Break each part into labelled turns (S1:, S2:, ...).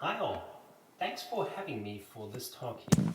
S1: Hi all. Thanks for having me for this talk here.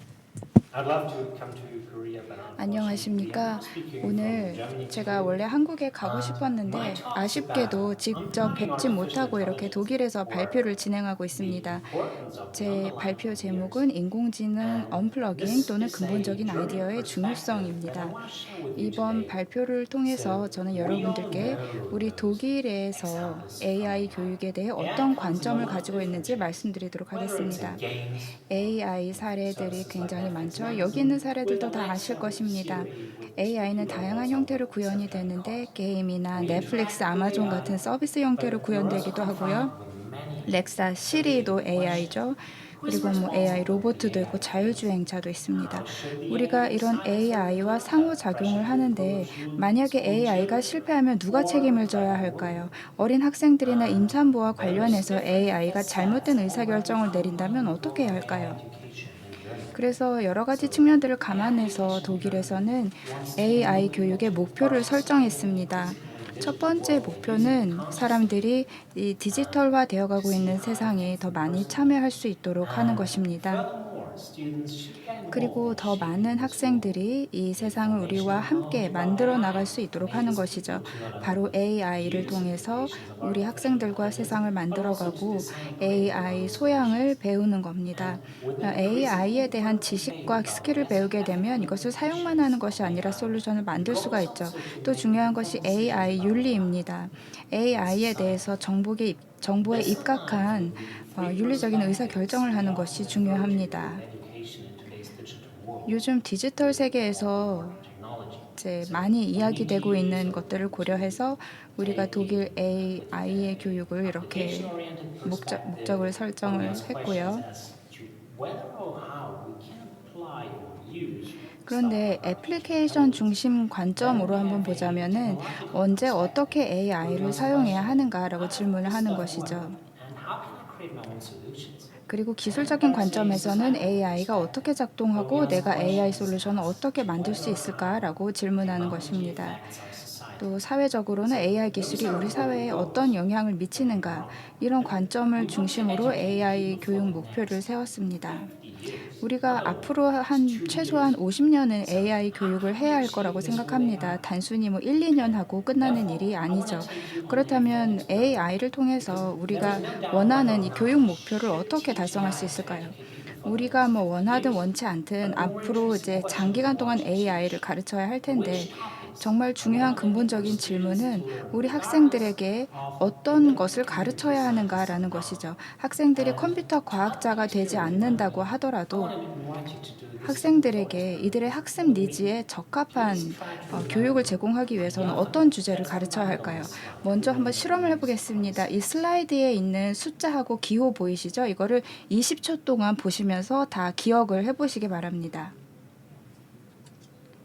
S1: I'd love to come to Korea, but unfortunately we have
S2: 안녕하십니까.
S1: no speaking from
S2: 오늘
S1: Germany
S2: 제가
S1: today.
S2: 원래 한국에 가고
S1: My
S2: 싶었는데
S1: talk's
S2: 아쉽게도
S1: about
S2: 직접
S1: improving
S2: 뵙지
S1: artificial
S2: 못하고 이렇게
S1: intelligence
S2: 독일에서
S1: or
S2: 발표를 진행하고
S1: the
S2: 있습니다.
S1: importance of the
S2: 제
S1: underlying
S2: 발표
S1: ideas.
S2: 제목은 인공지능
S1: And
S2: 언플러깅
S1: this
S2: 또는
S1: is a
S2: 근본적인
S1: German
S2: 아이디어의
S1: perspective that I
S2: 중요성입니다.
S1: want to share with you
S2: 이번
S1: today.
S2: 발표를
S1: So
S2: 통해서 저는
S1: we all
S2: 여러분들께
S1: know
S2: 우리
S1: those
S2: 독일에서
S1: examples from
S2: AI 교육에 대해
S1: AI
S2: 어떤
S1: comes in a
S2: 관점을
S1: lot of
S2: 가지고
S1: different
S2: 있는지
S1: shapes,
S2: 말씀드리도록
S1: whether it's in
S2: 하겠습니다.
S1: games or
S2: AI 사례들이
S1: services like
S2: 굉장히
S1: Netflix
S2: 많죠. 여기 있는
S1: Magazine, with
S2: 사례들도 다 아실
S1: Alexa, with
S2: 것입니다.
S1: Siri, with
S2: AI는
S1: speaking
S2: 다양한
S1: robots on
S2: 형태로 구현이
S1: self-driving
S2: 되는데
S1: cars.
S2: 게임이나
S1: We
S2: 넷플릭스,
S1: interact with
S2: 아마존
S1: AI,
S2: 같은 서비스 형태로
S1: but we're also
S2: 구현되기도 하고요.
S1: confronted with many
S2: 렉사, 시리도
S1: heavy-hitting
S2: AI죠.
S1: questions. Who's
S2: 그리고 뭐 AI
S1: responsible for the
S2: 로봇도 있고
S1: AI failures?
S2: 자율주행차도 있습니다.
S1: How should the
S2: 우리가
S1: AI
S2: 이런
S1: decipher
S2: AI와
S1: pressure
S2: 상호작용을 하는데
S1: cookers would
S2: 만약에
S1: spoon
S2: AI가
S1: children?
S2: 실패하면 누가
S1: Or
S2: 책임을 져야
S1: like a
S2: 할까요?
S1: woman?
S2: 어린 학생들이나 임산부와
S1: There's
S2: 관련해서
S1: different
S2: AI가 잘못된
S1: facets already
S2: 의사결정을 내린다면
S1: underlying
S2: 어떻게
S1: both
S2: 해야
S1: AI
S2: 할까요?
S1: education and learning.
S2: 그래서 여러 가지
S1: So
S2: 측면들을
S1: an
S2: 감안해서
S1: application learner
S2: 독일에서는
S1: wants to
S2: AI
S1: move
S2: 교육의
S1: into
S2: 목표를
S1: our sustainable
S2: 설정했습니다.
S1: physical and
S2: 첫
S1: digital
S2: 번째
S1: world using
S2: 목표는
S1: consciousness
S2: 사람들이 이 디지털화
S1: to
S2: 되어가고
S1: see
S2: 있는
S1: how it
S2: 세상에
S1: affects
S2: 더
S1: them
S2: 많이
S1: personally.
S2: 참여할 수 있도록 하는
S1: And
S2: 것입니다.
S1: furthermore, students should get involved
S2: 그리고
S1: in
S2: 더
S1: shaping
S2: 많은
S1: this world.
S2: 학생들이 이
S1: The
S2: 세상을 우리와
S1: foundational
S2: 함께 만들어 나갈 수
S1: development
S2: 있도록 하는
S1: enables
S2: 것이죠.
S1: people to not
S2: 바로
S1: only
S2: AI를
S1: use
S2: 통해서
S1: applications of
S2: 우리
S1: artificial
S2: 학생들과
S1: intelligence,
S2: 세상을
S1: but also to
S2: 만들어가고
S1: design great
S2: AI
S1: roads for
S2: 소양을
S1: nations.
S2: 배우는 겁니다.
S1: And with
S2: AI에
S1: increasingly
S2: 대한
S1: work made
S2: 지식과
S1: about
S2: 스킬을
S1: better
S2: 배우게 되면
S1: ethical
S2: 이것을 사용만 하는
S1: implications
S2: 것이
S1: of
S2: 아니라
S1: AI,
S2: 솔루션을
S1: the
S2: 만들
S1: goal
S2: 수가
S1: is
S2: 있죠.
S1: also to
S2: 또
S1: make
S2: 중요한
S1: informed
S2: 것이
S1: decisions
S2: AI
S1: about AI
S2: 윤리입니다.
S1: in
S2: AI에
S1: society.
S2: 대해서 정보에
S1: This aligns
S2: 입각한
S1: with the three
S2: 윤리적인
S1: perspectives
S2: 의사결정을
S1: we
S2: 하는
S1: often
S2: 것이
S1: refer to
S2: 중요합니다.
S1: with education in today's digital world.
S2: 요즘 디지털
S1: With all the
S2: 세계에서
S1: modern technology.
S2: 이제
S1: So
S2: 많이
S1: we need to
S2: 이야기되고
S1: use
S2: 있는
S1: them
S2: 것들을
S1: to
S2: 고려해서 우리가
S1: take
S2: 독일 AI의
S1: a
S2: 교육을 이렇게
S1: application-oriented
S2: 목적을
S1: perspective on
S2: 설정을
S1: those questions
S2: 했고요.
S1: as to whether or how we can apply or use stuff
S2: 그런데
S1: like artificial
S2: 애플리케이션
S1: intelligence.
S2: 중심
S1: Then
S2: 관점으로
S1: we
S2: 한번
S1: have a
S2: 보자면은
S1: technological
S2: 언제
S1: perspective
S2: 어떻게
S1: where we
S2: AI를
S1: must
S2: 사용해야
S1: question
S2: 하는가라고
S1: how does
S2: 질문을
S1: this
S2: 하는
S1: stuff work
S2: 것이죠.
S1: and how can I create my own solutions?
S2: 그리고
S1: And
S2: 기술적인
S1: there's a
S2: 관점에서는
S1: societal
S2: AI가
S1: perspective
S2: 어떻게
S1: where we
S2: 작동하고
S1: ask
S2: 내가 AI
S1: questions
S2: 솔루션을
S1: as
S2: 어떻게
S1: to
S2: 만들 수
S1: whether or how
S2: 있을까라고 질문하는
S1: technology
S2: 것입니다.
S1: affects our society.
S2: 또 사회적으로는
S1: So
S2: AI
S1: these
S2: 기술이
S1: are
S2: 우리
S1: important
S2: 사회에 어떤
S1: goals.
S2: 영향을
S1: Don't get me
S2: 미치는가,
S1: wrong.
S2: 이런
S1: But
S2: 관점을
S1: we want to
S2: 중심으로
S1: educate
S2: AI
S1: people for
S2: 교육
S1: the
S2: 목표를
S1: next
S2: 세웠습니다.
S1: 50 years.
S2: 우리가
S1: Not only
S2: 앞으로
S1: the next
S2: 한
S1: 2
S2: 최소한
S1: years.
S2: 50년은
S1: So
S2: AI
S1: how
S2: 교육을
S1: can we
S2: 해야 할 거라고
S1: achieve this with
S2: 생각합니다.
S1: AI?
S2: 단순히 뭐 1, 2년
S1: Okay.
S2: 하고 끝나는 일이
S1: Therefore, I want to
S2: 아니죠.
S1: take you on a thought
S2: 그렇다면
S1: experiment.
S2: AI를
S1: Because
S2: 통해서
S1: there is
S2: 우리가
S1: no doubt whether
S2: 원하는
S1: or
S2: 이
S1: not
S2: 교육
S1: we
S2: 목표를
S1: should
S2: 어떻게
S1: teach
S2: 달성할 수
S1: AI to
S2: 있을까요?
S1: educate people for the
S2: 우리가
S1: next
S2: 뭐
S1: 50
S2: 원하든
S1: years.
S2: 원치 않든
S1: But the more
S2: 앞으로
S1: interesting
S2: 이제
S1: question we
S2: 장기간
S1: want
S2: 동안
S1: to
S2: AI를
S1: teach,
S2: 가르쳐야 할 텐데
S1: which topics
S2: 정말
S1: are
S2: 중요한
S1: more likely for
S2: 근본적인
S1: students
S2: 질문은
S1: to learn,
S2: 우리
S1: regardless
S2: 학생들에게
S1: of if
S2: 어떤
S1: they're
S2: 것을
S1: going to be
S2: 가르쳐야
S1: scientists or
S2: 하는가라는
S1: not.
S2: 것이죠. 학생들이
S1: And
S2: 컴퓨터
S1: to help me
S2: 과학자가 되지
S1: experiment with
S2: 않는다고
S1: that, I
S2: 하더라도
S1: want to invite you to do this simple thought
S2: 학생들에게 이들의
S1: experiment
S2: 학습
S1: with me.
S2: 니즈에
S1: Please
S2: 적합한
S1: try to
S2: 교육을
S1: remember
S2: 제공하기
S1: a
S2: 위해서는
S1: young
S2: 어떤
S1: man
S2: 주제를
S1: that's
S2: 가르쳐야
S1: outlined on
S2: 할까요?
S1: the slide
S2: 먼저
S1: with
S2: 한번
S1: an
S2: 실험을
S1: amazing
S2: 해보겠습니다. 이
S1: concept.
S2: 슬라이드에 있는 숫자하고 기호 보이시죠? 이거를 20초 동안 보시면서 다 기억을 해보시기 바랍니다.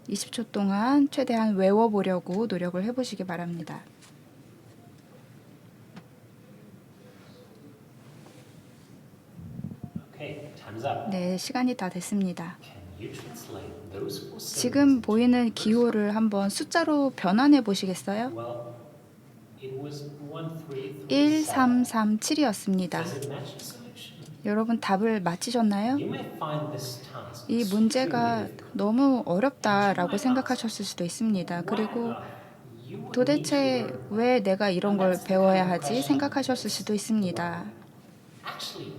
S2: 20초 동안 최대한 외워보려고 노력을 해보시기 바랍니다.
S1: Okay, time's up.
S2: 네, 시간이 다 됐습니다.
S1: Can you translate those four
S2: 지금
S1: symbols
S2: 보이는
S1: into
S2: 기호를 한번 숫자로 변환해 보시겠어요?
S1: Well, it was 1337.
S2: 1337이었습니다.
S1: Does it match the solution?
S2: 여러분 답을 맞히셨나요?
S1: You may find this task
S2: 이
S1: extremely
S2: 문제가
S1: difficult.
S2: 너무 어렵다라고
S1: And you might ask,
S2: 생각하셨을 수도 있습니다.
S1: why
S2: 그리고
S1: on earth you would need to
S2: 도대체
S1: learn that?
S2: 왜 내가 이런
S1: And
S2: 걸
S1: that's the
S2: 배워야
S1: kind of
S2: 하지?
S1: question
S2: 생각하셨을
S1: that's
S2: 수도 있습니다.
S1: wrong. Actually,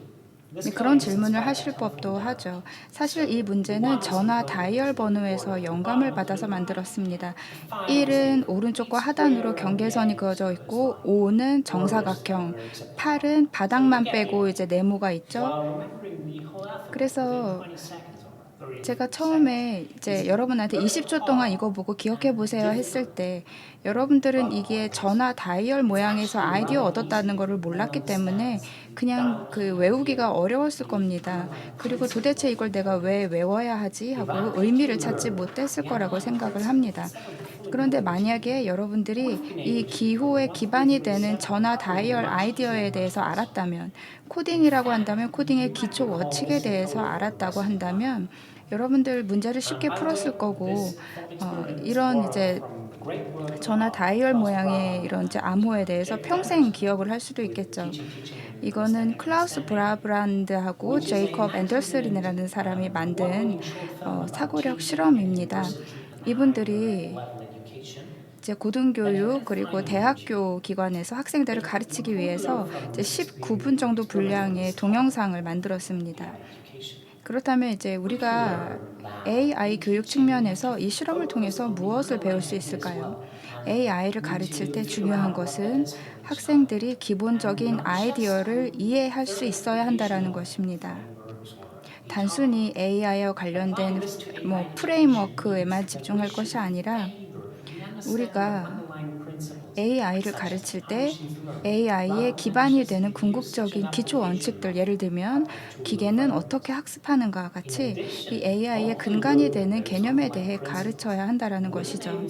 S2: 네,
S1: this
S2: 그런
S1: guy was
S2: 질문을
S1: inspired by
S2: 하실
S1: telephone
S2: 법도
S1: dial.
S2: 하죠.
S1: So
S2: 사실 이
S1: the
S2: 문제는
S1: 1 is
S2: 전화
S1: encoded
S2: 다이얼
S1: into the
S2: 번호에서
S1: keyboard at the
S2: 영감을
S1: bottom of
S2: 받아서
S1: the right.
S2: 만들었습니다.
S1: The 5 is
S2: 1은
S1: a
S2: 오른쪽과
S1: complete
S2: 하단으로
S1: square on the
S2: 경계선이
S1: edge,
S2: 그어져
S1: so there's
S2: 있고
S1: line.
S2: 5는
S1: 4 is
S2: 정사각형,
S1: square except the top.
S2: 8은
S1: So
S2: 바닥만
S1: you get the
S2: 빼고
S1: idea.
S2: 이제 네모가 있죠.
S1: While remembering the whole alphabet within
S2: 그래서
S1: 20 seconds or 30
S2: 제가
S1: seconds
S2: 처음에
S1: is
S2: 이제 여러분한테
S1: very
S2: 20초 동안 이거
S1: hard
S2: 보고 기억해
S1: and
S2: 보세요 했을
S1: difficult.
S2: 때 여러분들은
S1: But
S2: 이게 전화 다이얼
S1: it's
S2: 모양에서
S1: actually
S2: 아이디어
S1: rather
S2: 얻었다는
S1: easy
S2: 거를
S1: and
S2: 몰랐기 때문에
S1: understands
S2: 그냥
S1: without
S2: 그
S1: the idea.
S2: 외우기가 어려웠을
S1: We
S2: 겁니다.
S1: kind of like
S2: 그리고
S1: concept
S2: 도대체
S1: what
S2: 이걸 내가 왜 외워야 하지
S1: If I
S2: 하고
S1: let you
S2: 의미를 찾지
S1: learn
S2: 못했을
S1: the
S2: 거라고
S1: underlying
S2: 생각을
S1: principle
S2: 합니다.
S1: instead of the full
S2: 그런데
S1: encoding
S2: 만약에
S1: scheme, you would
S2: 여러분들이
S1: have been
S2: 이
S1: able to decode
S2: 기호의 기반이 되는
S1: 1337
S2: 전화
S1: probably
S2: 다이얼
S1: much easier
S2: 아이디어에
S1: and much
S2: 대해서
S1: faster.
S2: 알았다면,
S1: In
S2: 코딩이라고 한다면
S1: fact,
S2: 코딩의
S1: you might
S2: 기초
S1: recall
S2: 원칙에
S1: this
S2: 대해서
S1: encode for the
S2: 알았다고
S1: rest of your life.
S2: 한다면 여러분들 문제를 쉽게
S1: By the way,
S2: 풀었을 거고
S1: this thought experiment was
S2: 이런
S1: borrowed
S2: 이제
S1: from
S2: 전화 다이얼 모양의 이런 이제 암호에 대해서 평생 기억을 할 수도 있겠죠. 이거는 클라우스 브라브란드하고 제이콥 앤더슨이라는 사람이 만든 사고력 실험입니다. 이분들이 이제 고등교육 그리고 대학교 기관에서 학생들을 가르치기 위해서 이제 19분 정도 분량의 동영상을 만들었습니다. 그렇다면 이제 우리가 AI 교육 측면에서 이 실험을 통해서 무엇을 배울 수 있을까요? AI를 가르칠 때 중요한 것은 학생들이 기본적인 아이디어를 이해할 수 있어야 한다는 것입니다. 단순히 AI와 관련된 프레임워크에만 집중할 것이 아니라 우리가 AI를 가르칠 때 AI의 기반이 되는 궁극적인 기초 원칙들, 예를 들면 기계는 어떻게 학습하는가 같이 이 AI의 근간이 되는 개념에 대해 가르쳐야 한다는 것이죠.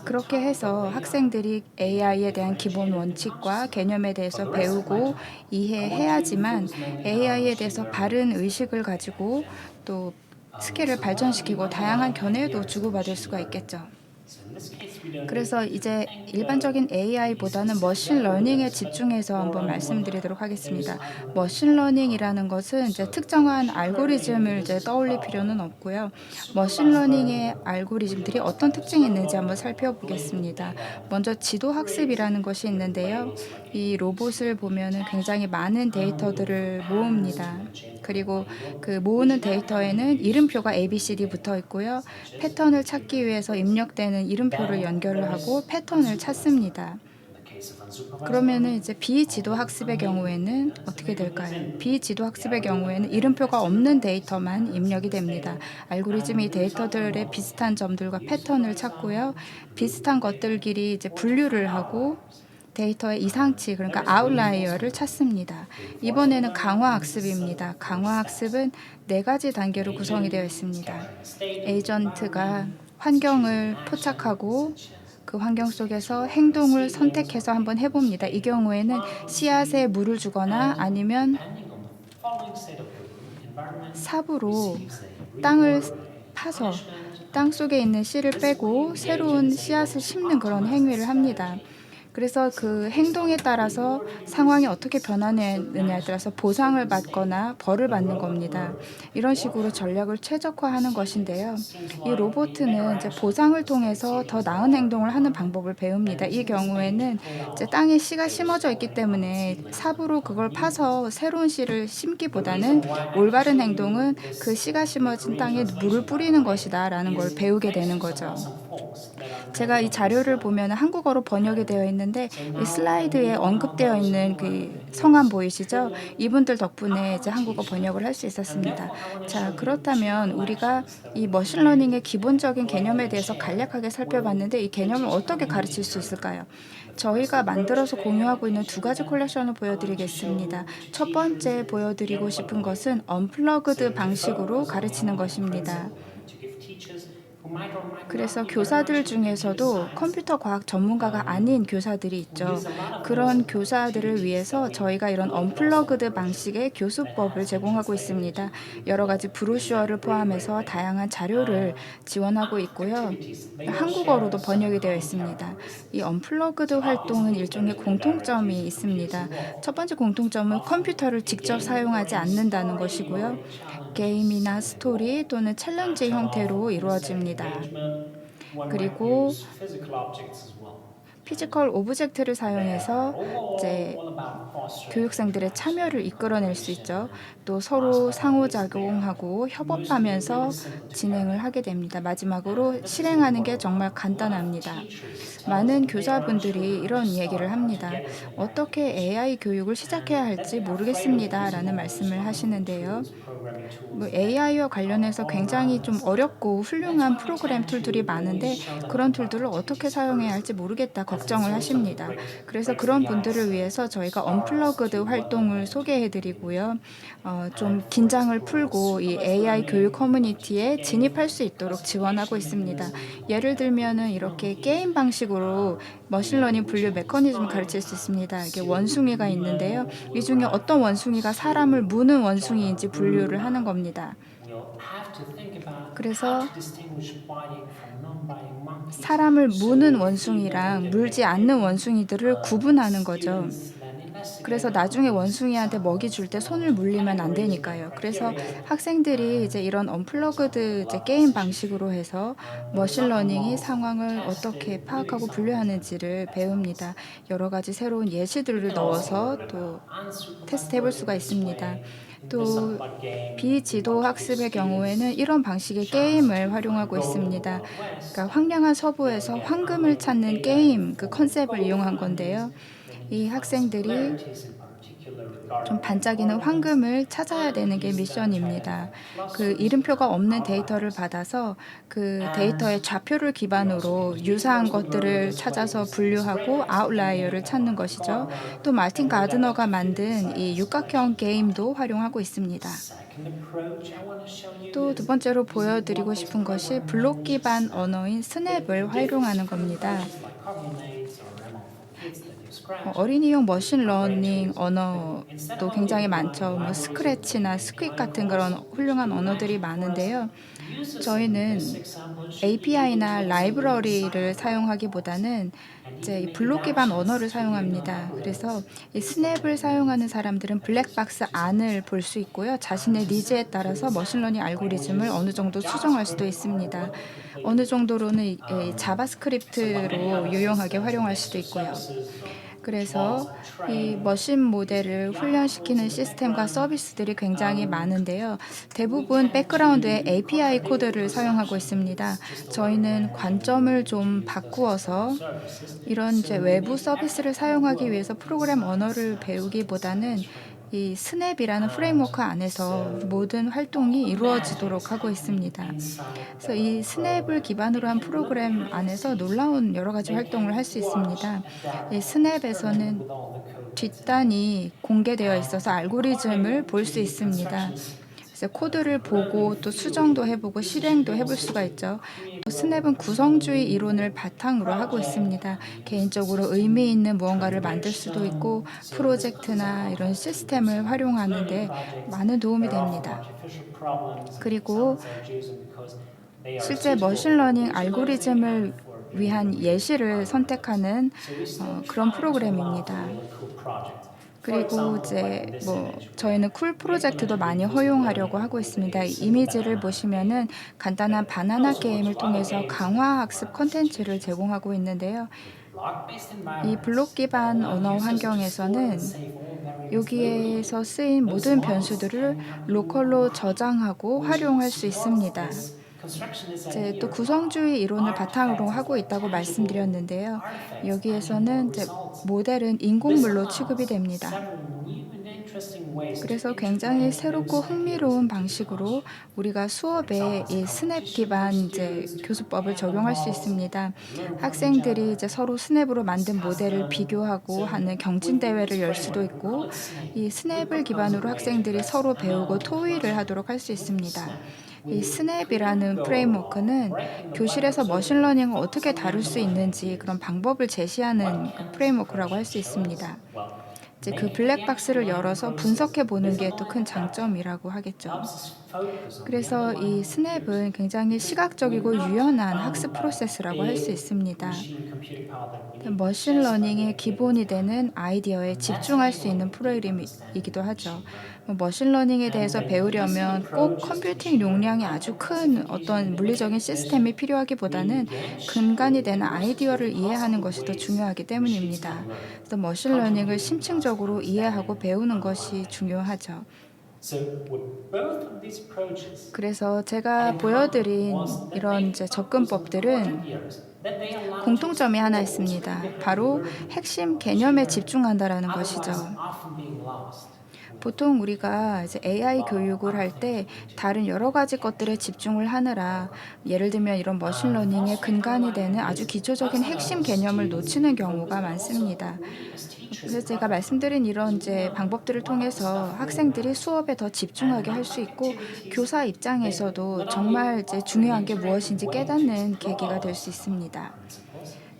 S2: 그렇게 해서 학생들이 AI에 대한 기본 원칙과 개념에 대해서 배우고 이해해야지만 AI에 대해서 바른 의식을 가지고 또 스킬을 발전시키고 다양한 견해도 주고받을 수가 있겠죠. 그래서 이제 일반적인 AI보다는 머신러닝에 집중해서 한번 말씀드리도록 하겠습니다. 머신러닝이라는 것은 이제 특정한 알고리즘을 이제 떠올릴 필요는 없고요. 머신러닝의 알고리즘들이 어떤 특징이 있는지 한번 살펴보겠습니다. 먼저 지도학습이라는 것이 있는데요. 이 로봇을 보면은 굉장히 많은 데이터들을 모읍니다. 그리고 그 모으는 데이터에는 이름표가 ABCD 붙어 있고요. 패턴을 찾기 위해서 입력되는 이름표를 연결을 하고 패턴을 찾습니다. 그러면은 이제 비지도 학습의 경우에는 어떻게 될까요? 비지도 학습의 경우에는 이름표가 없는 데이터만 입력이 됩니다. 알고리즘이 데이터들의 비슷한 점들과 패턴을 찾고요. 비슷한 것들끼리 이제 분류를 하고 데이터의 이상치, 그러니까 아웃라이어를 찾습니다. 이번에는 강화학습입니다. 강화학습은 4가지 단계로 구성이 되어 있습니다. 에이전트가 환경을 포착하고 그 환경 속에서 행동을 선택해서 한번 해봅니다. 이 경우에는 씨앗에 물을 주거나 아니면 삽으로 땅을 파서 땅 속에 있는 씨를 빼고 새로운 씨앗을 심는 그런 행위를 합니다. 그래서 그 행동에 따라서 상황이 어떻게 변하느냐에 따라서 보상을 받거나 벌을 받는 겁니다. 이런 식으로 전략을 최적화하는 것인데요. 이 로봇은 이제 보상을 통해서 더 나은 행동을 하는 방법을 배웁니다. 이 경우에는 이제 땅에 씨가 심어져 있기 때문에 삽으로 그걸 파서 새로운 씨를 심기보다는 올바른 행동은 그 씨가 심어진 땅에 물을 뿌리는 것이다라는 걸 배우게 되는 거죠. 제가 이 자료를 보면 한국어로 번역이 되어 있는데 이 슬라이드에 언급되어 있는 그 성함 보이시죠? 이분들 덕분에 이제 한국어 번역을 할 수 있었습니다. 자, 그렇다면 우리가 이 머신러닝의 기본적인 개념에 대해서 간략하게 살펴봤는데 이 개념을 어떻게 가르칠 수 있을까요? 저희가 만들어서 공유하고 있는 2가지 컬렉션을 보여드리겠습니다. 첫 번째 보여드리고 싶은 것은 언플러그드 방식으로 가르치는 것입니다. 그래서 교사들 중에서도 컴퓨터 과학 전문가가 아닌 교사들이 있죠. 그런 교사들을 위해서 저희가 이런 언플러그드 방식의 교수법을 제공하고 있습니다. 여러 가지 브로슈어를 포함해서 다양한 자료를 지원하고 있고요. 한국어로도 번역이 되어 있습니다. 이 언플러그드 활동은 일종의 공통점이 있습니다. 첫 번째 공통점은 컴퓨터를 직접 사용하지 않는다는 것이고요. 게임이나 스토리 또는 챌린지 형태로 이루어집니다. 그리고 피지컬 오브젝트를 사용해서 이제 교육생들의 참여를 이끌어낼 수 있죠. 또 서로 상호작용하고 협업하면서 진행을 하게 됩니다. 마지막으로 실행하는 게 정말 간단합니다. 많은 교사분들이 이런 얘기를 합니다. 어떻게 AI 교육을 시작해야 할지 모르겠습니다. 라는 말씀을 하시는데요. AI와 관련해서 굉장히 좀 어렵고 훌륭한 프로그램 툴들이 많은데 그런 툴들을 어떻게 사용해야 할지 모르겠다 걱정을 하십니다. 그래서 그런 분들을 위해서 저희가 언플러그드 활동을 소개해 드리고요. 좀 긴장을 풀고 이 AI 교육 커뮤니티에 진입할 수 있도록 지원하고 있습니다. 예를 들면은 이렇게 게임 방식으로 머신러닝 분류 메커니즘을 가르칠 수 있습니다. 이게 원숭이가 있는데요. 이 중에 어떤 원숭이가 사람을 무는 원숭이인지 분류를 하는 겁니다. 그래서 사람을 무는 원숭이랑 물지 않는 원숭이들을 구분하는 거죠. 그래서 나중에 원숭이한테 먹이 줄 때 손을 물리면 안 되니까요. 그래서 학생들이 이제 이런 언플러그드 이제 게임 방식으로 해서 머신러닝이 상황을 어떻게 파악하고 분류하는지를 배웁니다. 여러 가지 새로운 예시들을 넣어서 또 테스트 해볼 수가 있습니다. 또 비지도 학습의 경우에는 이런 방식의 게임을 활용하고 있습니다. 그러니까 황량한 서부에서 황금을 찾는 게임 그 컨셉을 이용한 건데요. 이 학생들이 좀 반짝이는 황금을 찾아야 되는 게 미션입니다. 그 이름표가 없는 데이터를 받아서 그 데이터의 좌표를 기반으로 유사한 것들을 찾아서 분류하고 아웃라이어를 찾는 것이죠. 또 마틴 가드너가 만든 이 육각형 게임도 활용하고 있습니다. 또 두 번째로 보여드리고 싶은 것이 블록 기반 언어인 스냅을 활용하는 겁니다. 어린이용 머신러닝 언어도 굉장히 많죠. 뭐 스크래치나 스퀴 같은 그런 훌륭한 언어들이 많은데요. 저희는 API나 라이브러리를 사용하기보다는 이제 이 블록 기반 언어를 사용합니다. 그래서 이 스냅을 사용하는 사람들은 블랙박스 안을 볼 수 있고요. 자신의 니즈에 따라서 머신러닝 알고리즘을 어느 정도 수정할 수도 있습니다. 어느 정도로는 이 자바스크립트로 유용하게 활용할 수도 있고요. 그래서 이 머신 모델을 훈련시키는 시스템과 서비스들이 굉장히 많은데요. 대부분 백그라운드에 API 코드를 사용하고 있습니다. 저희는 관점을 좀 바꾸어서 이런 이제 외부 서비스를 사용하기 위해서 프로그램 언어를 배우기보다는 이 스냅이라는 프레임워크 안에서 모든 활동이 이루어지도록 하고 있습니다. 그래서 이 스냅을 기반으로 한 프로그램 안에서 놀라운 여러 가지 활동을 할 수 있습니다. 이 스냅에서는 뒷단이 공개되어 있어서 알고리즘을 볼 수 있습니다. 그래서 코드를 보고 또 수정도 해보고 실행도 해볼 수가 있죠. 또 스냅은 구성주의 이론을 바탕으로 하고 있습니다. 개인적으로 의미 있는 무언가를 만들 수도 있고 프로젝트나 이런 시스템을 활용하는데 많은 도움이 됩니다. 그리고 실제 머신러닝 알고리즘을 위한 예시를 선택하는 그런 프로그램입니다. 그리고 이제 뭐 저희는 쿨 프로젝트도 많이 허용하려고 하고 있습니다. 이미지를 보시면은 간단한 바나나 게임을 통해서 강화 학습 콘텐츠를 제공하고 있는데요. 이 블록 기반 언어 환경에서는 여기에서 쓰인 모든 변수들을 로컬로 저장하고 활용할 수 있습니다. 이제 또 구성주의 이론을 바탕으로 하고 있다고 말씀드렸는데요. 여기에서는 이제 모델은 인공물로 취급이 됩니다. 그래서 굉장히 새롭고 흥미로운 방식으로 우리가 수업에 이 스냅 기반 이제 교수법을 적용할 수 있습니다. 학생들이 이제 서로 스냅으로 만든 모델을 비교하고 하는 경진 대회를 열 수도 있고, 이 스냅을 기반으로 학생들이 서로 배우고 토의를 하도록 할 수 있습니다. 이 스냅이라는 프레임워크는 교실에서 머신러닝을 어떻게 다룰 수 있는지 그런 방법을 제시하는 그 프레임워크라고 할 수 있습니다. 이제 그 블랙박스를 열어서 분석해 보는 게 또 큰 장점이라고 하겠죠. 그래서 이 스냅은 굉장히 시각적이고 유연한 학습 프로세스라고 할 수 있습니다. 머신러닝의 기본이 되는 아이디어에 집중할 수 있는 프로그램이기도 하죠. 머신러닝에 대해서 배우려면 꼭 컴퓨팅 용량이 아주 큰 어떤 물리적인 시스템이 필요하기보다는 근간이 되는 아이디어를 이해하는 것이 더 중요하기 때문입니다. 그래서 머신러닝을 심층적으로 이해하고 배우는 것이 중요하죠. 그래서 제가 보여드린 이런 이제 접근법들은 공통점이 하나 있습니다. 바로 핵심 개념에 집중한다라는 것이죠. 보통 우리가 이제 AI 교육을 할 때 다른 여러 가지 것들에 집중을 하느라 예를 들면 이런 머신러닝의 근간이 되는 아주 기초적인 핵심 개념을 놓치는 경우가 많습니다. 그래서 제가 말씀드린 이런 이제 방법들을 통해서 학생들이 수업에 더 집중하게 할 수 있고 교사 입장에서도 정말 이제 중요한 게 무엇인지 깨닫는 계기가 될 수 있습니다.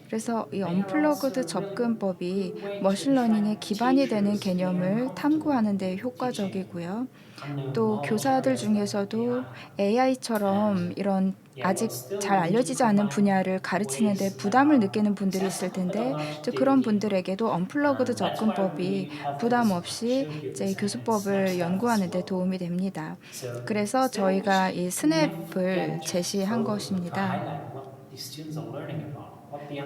S2: 그래서 이 언플러그드 접근법이 머신러닝의 기반이 되는 개념을 탐구하는 데 효과적이고요. 또 교사들 중에서도 AI처럼 이런 아직 잘 알려지지 않은 분야를 가르치는데 부담을 느끼는 분들이 있을 텐데 이제 그런 분들에게도 언플러그드 접근법이 부담 없이 이제 교수법을 연구하는 데 도움이 됩니다. 그래서 저희가 이 스냅을 제시한 것입니다.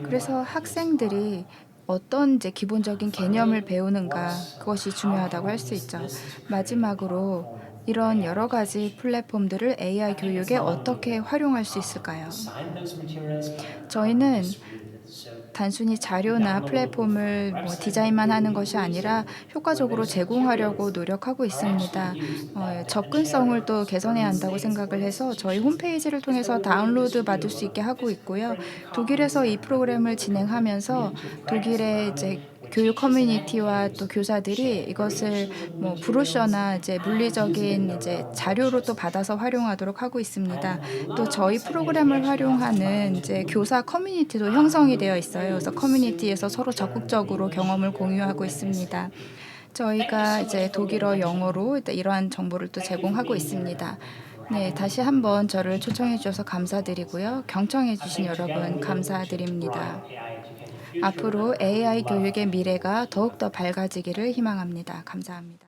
S2: 그래서 학생들이 어떤 이제 기본적인 개념을 배우는가 그것이 중요하다고 할 수 있죠. 마지막으로 이런 여러 가지 플랫폼들을 AI 교육에 어떻게 활용할 수 있을까요? 저희는 단순히 자료나 플랫폼을 디자인만 하는 것이 아니라 효과적으로 제공하려고 노력하고 있습니다. 접근성을 또 개선해야 한다고 생각을 해서 저희 홈페이지를 통해서 다운로드 받을 수 있게 하고 있고요. 독일에서 이 프로그램을 진행하면서 독일의 이제 교육 커뮤니티와 또 교사들이 이것을 브로셔나 이제 물리적인 이제 자료로 또 받아서 활용하도록 하고 있습니다. 또 저희 프로그램을 활용하는 이제 교사 커뮤니티도 형성이 되어 있어요. 그래서 커뮤니티에서 서로 적극적으로 경험을 공유하고 있습니다. 저희가 이제 독일어, 영어로 일단 이러한 정보를 또 제공하고 있습니다. 네, 다시 한번 저를 초청해 주셔서 감사드리고요. 경청해 주신 여러분 감사드립니다. 앞으로 AI 교육의 미래가 더욱더 밝아지기를 희망합니다. 감사합니다.